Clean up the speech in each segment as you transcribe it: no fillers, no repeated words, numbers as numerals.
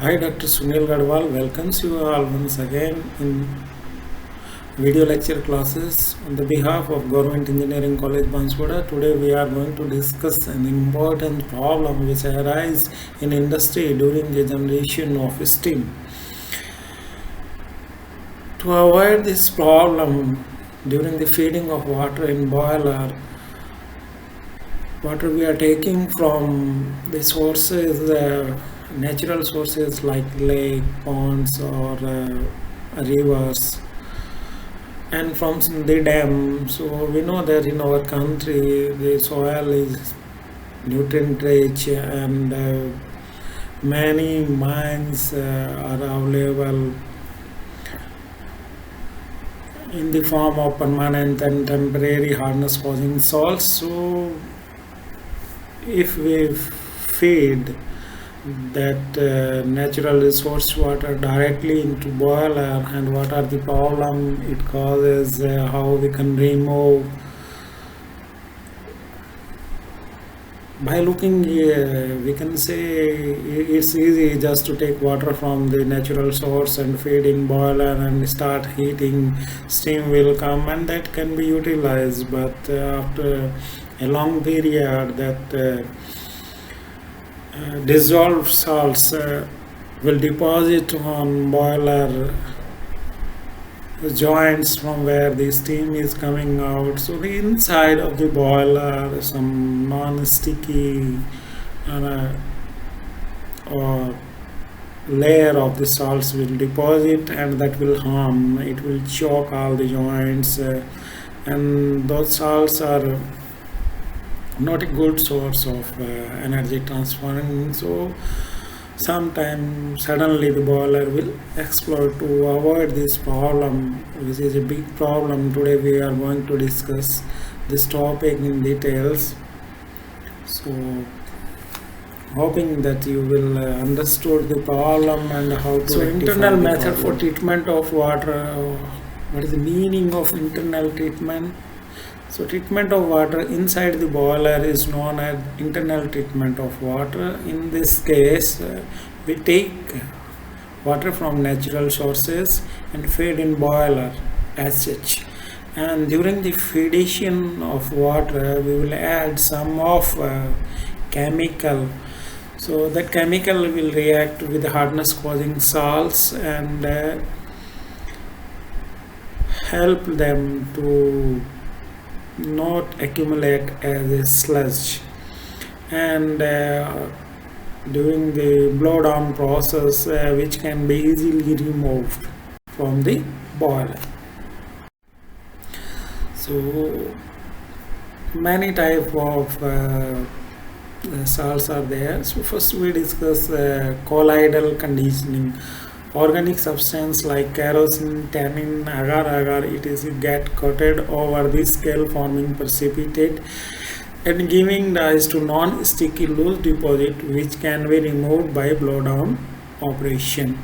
Hi, Dr. Sunil Gadwal welcomes you all once again in video lecture classes on the behalf of Government Engineering College Banswara. Today we are going to discuss an important problem which arises in industry during the generation of steam. To avoid this problem during the feeding of water in boiler, water we are taking from the sources, natural sources like lake, ponds or rivers, and from the dam. So we know that in our country the soil is nutrient rich, and many mines are available in the form of permanent and temporary hardness causing salts. So if we feed that natural resource water directly into boiler, and what are the problem it causes, how we can remove by looking here. We can say it's easy just to take water from the natural source and feed in boiler and start heating. Steam will come and that can be utilized, but after a long period that dissolved salts will deposit on boiler joints from where the steam is coming out. So the inside of the boiler, some non-sticky or layer of the salts will deposit, and that will harm. It will choke all the joints, and those salts are not a good source of energy transferring. So sometimes suddenly the boiler will explode. To avoid this problem, which is a big problem, today we are going to discuss this topic in details. So hoping that you will understood the problem and how to. So internal method for treatment of water. What is the meaning of internal treatment? So treatment of water inside the boiler is known as internal treatment of water. In this case, we take water from natural sources and feed in boiler as such. And during the feeding of water, we will add some of chemical. So that chemical will react with the hardness causing salts and help them to not accumulate as a sludge, and during the blow down process, which can be easily removed from the boiler. So many type of salts are there. So first we discuss colloidal conditioning. Organic substance like kerosene, tannin, agar-agar, it is get coated over the scale forming precipitate and giving rise to non-sticky loose deposit which can be removed by blowdown operation.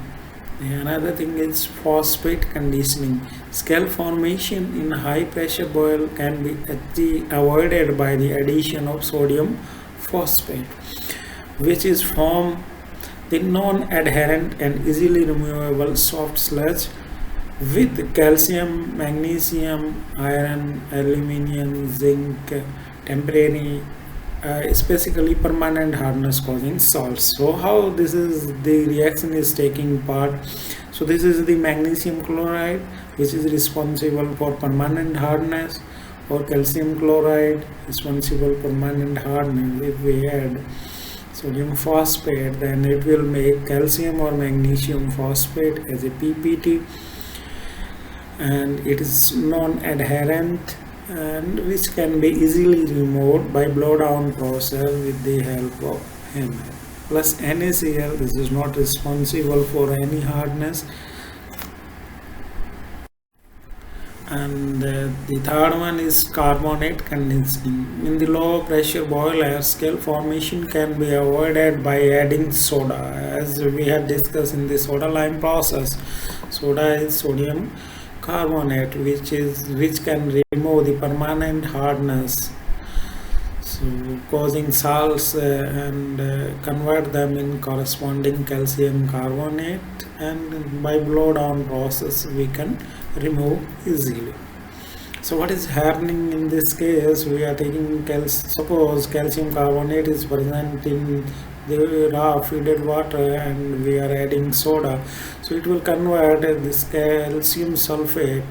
Another thing is phosphate conditioning. Scale formation in high pressure boil can be avoided by the addition of sodium phosphate, which is formed the non-adherent and easily removable soft sludge with calcium, magnesium, iron, aluminium, zinc, temporary, specifically permanent hardness causing salts. So how this is the reaction is taking part? So this is the magnesium chloride, which is responsible for permanent hardness, or calcium chloride responsible for permanent hardness. If we add sodium phosphate, then it will make calcium or magnesium phosphate as a PPT, and it is non-adherent and which can be easily removed by blowdown process with the help of hammer. Plus NaCl, this is not responsible for any hardness. And the third one is carbonate conditioning. In the low pressure boiler, scale formation can be avoided by adding soda, as we have discussed in the soda lime process. Soda is sodium carbonate, which can remove the permanent hardness. so causing salts and convert them in corresponding calcium carbonate, and by blow down process we can remove easily. So what is happening in this case, we are taking suppose calcium carbonate is present in the raw filled water and we are adding soda, so it will convert this calcium sulfate,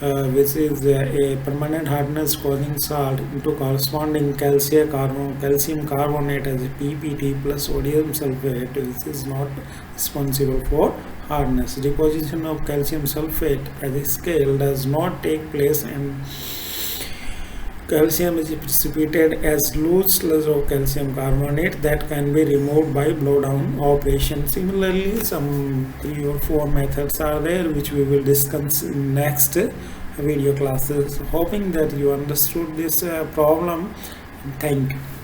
which is a permanent hardness causing salt, into corresponding calcium carbonate as a PPT plus sodium sulfate, which is not responsible for hardness. Deposition of calcium sulfate at a scale does not take place, and calcium is precipitated as loose sludge of calcium carbonate that can be removed by blow down operation. Similarly, some 3 or 4 methods are there which we will discuss in next video classes. Hoping that you understood this problem. Thank you.